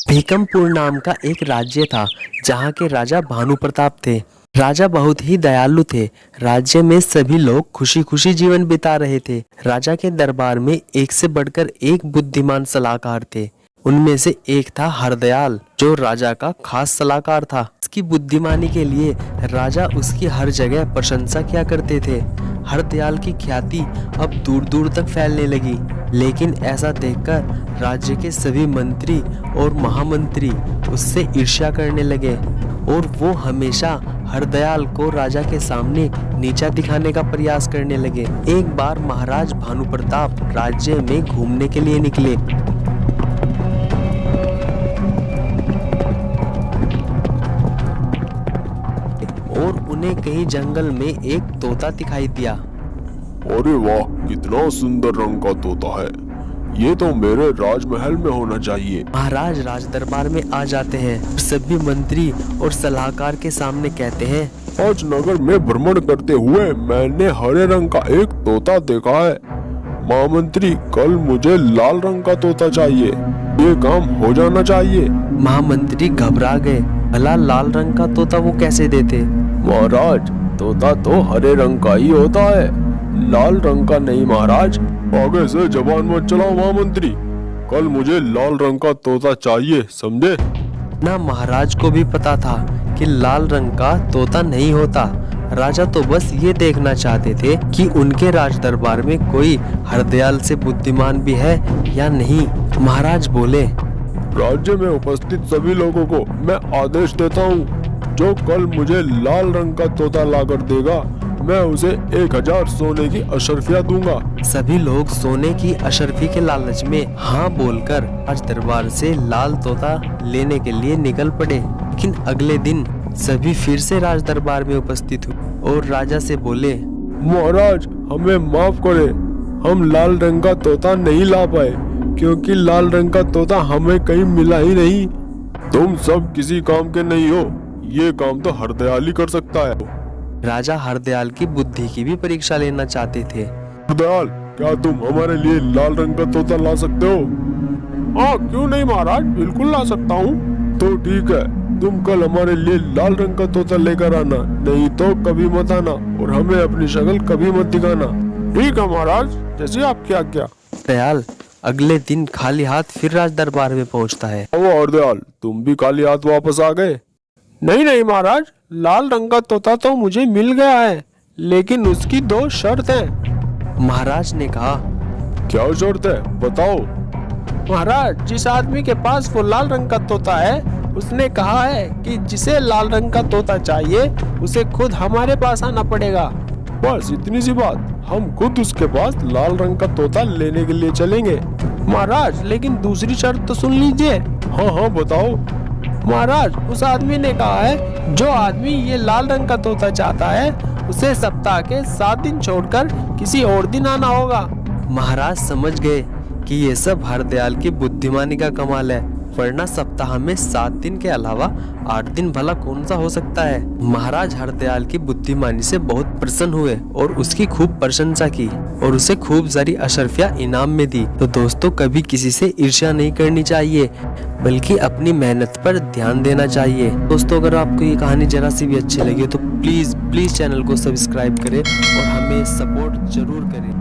भीकमपुर नाम का एक राज्य था जहाँ के राजा भानु प्रताप थे। राजा बहुत ही दयालु थे। राज्य में सभी लोग खुशी खुशी जीवन बिता रहे थे। राजा के दरबार में एक से बढ़कर एक बुद्धिमान सलाहकार थे। उनमें से एक था हरदयाल, जो राजा का खास सलाहकार था। उसकी बुद्धिमानी के लिए राजा उसकी हर जगह प्रशंसा किया करते थे। हरदयाल की ख्याति अब दूर दूर तक फैलने लगी। लेकिन ऐसा देखकर राज्य के सभी मंत्री और महामंत्री उससे ईर्ष्या करने लगे और वो हमेशा हरदयाल को राजा के सामने नीचा दिखाने का प्रयास करने लगे। एक बार महाराज भानु प्रताप राज्य में घूमने के लिए निकले। और उन्हें कहीं जंगल में एक तोता दिखाई दिया। अरे वाह, कितना सुंदर रंग का तोता है। ये तो मेरे राजमहल में होना चाहिए। महाराज राज दरबार में आ जाते हैं। सभी मंत्री और सलाहकार के सामने कहते हैं, आज नगर में भ्रमण करते हुए मैंने हरे रंग का एक तोता देखा है। महामंत्री, कल मुझे लाल रंग का तोता चाहिए। ये काम हो जाना चाहिए। महामंत्री घबरा गए। भला लाल रंग का तोता वो कैसे देते? महाराज, तोता तो हरे रंग का ही होता है, लाल रंग का नहीं। महाराज, आगे से जबान मत चलाओ महामंत्री। कल मुझे लाल रंग का तोता चाहिए, समझे? ना महाराज को भी पता था कि लाल रंग का तोता नहीं होता। राजा तो बस ये देखना चाहते थे कि उनके राज दरबार में कोई हरदयाल से बुद्धिमान भी है या नहीं। महाराज बोले, राज्य में उपस्थित सभी लोगों को मैं आदेश देता हूँ, जो कल मुझे लाल रंग का तोता लाकर देगा, मैं उसे 1000 सोने की अशर्फियाँ दूंगा। सभी लोग सोने की अशर्फी के लालच में हाँ बोलकर राज दरबार से लाल तोता लेने के लिए निकल पड़े। लेकिन अगले दिन सभी फिर से राज दरबार में उपस्थित हुए और राजा से बोले, महाराज, हमें माफ करे, हम लाल रंग का तोता नहीं ला पाए क्योंकि लाल रंग का तोता हमें कहीं मिला ही नहीं। तुम सब किसी काम के नहीं हो, ये काम तो हरदयाल ही कर सकता है। राजा हरदयाल की बुद्धि की भी परीक्षा लेना चाहते थे। हरदयाल, क्या तुम हमारे लिए लाल रंग का तोता ला सकते हो? हाँ, क्यों नहीं महाराज, बिल्कुल ला सकता हूँ। तो ठीक है, तुम कल हमारे लिए लाल रंग का तोता लेकर आना, नहीं तो कभी मत आना और हमें अपनी शक्ल कभी मत दिखाना। ठीक है महाराज, जैसे आपकी आज्ञा। हरदयाल अगले दिन खाली हाथ फिर राज दरबार में पहुंचता है। हरदयाल, तुम भी खाली हाथ वापस आ गए? नहीं नहीं महाराज, लाल रंग का तोता तो मुझे मिल गया है, लेकिन उसकी 2 शर्त है। महाराज ने कहा, क्या शर्त है, बताओ। महाराज, जिस आदमी के पास वो लाल रंग का तोता है, उसने कहा है कि जिसे लाल रंग का तोता चाहिए उसे खुद हमारे पास आना पड़ेगा। बस इतनी सी बात, हम खुद उसके पास लाल रंग का तोता लेने के लिए चलेंगे। महाराज, लेकिन दूसरी शर्त तो सुन लीजिए। हाँ हाँ, बताओ। महाराज, उस आदमी ने कहा है, जो आदमी ये लाल रंग का तोता चाहता है उसे सप्ताह के 7 दिन छोड़कर किसी और दिन आना होगा। महाराज समझ गए कि ये सब हरदयाल की बुद्धिमानी का कमाल है, वरना सप्ताह में 7 दिन के अलावा 8 दिन भला कौन सा हो सकता है। महाराज हरदयाल की बुद्धिमानी से बहुत प्रसन्न हुए और उसकी खूब प्रशंसा की और उसे खूब सारी अशर्फियाँ इनाम में दी। तो दोस्तों, कभी किसी से ईर्ष्या नहीं करनी चाहिए, बल्कि अपनी मेहनत पर ध्यान देना चाहिए। दोस्तों, अगर आपको ये कहानी जरा सी भी अच्छी लगी तो प्लीज चैनल को सब्सक्राइब करें और हमें सपोर्ट जरूर करें।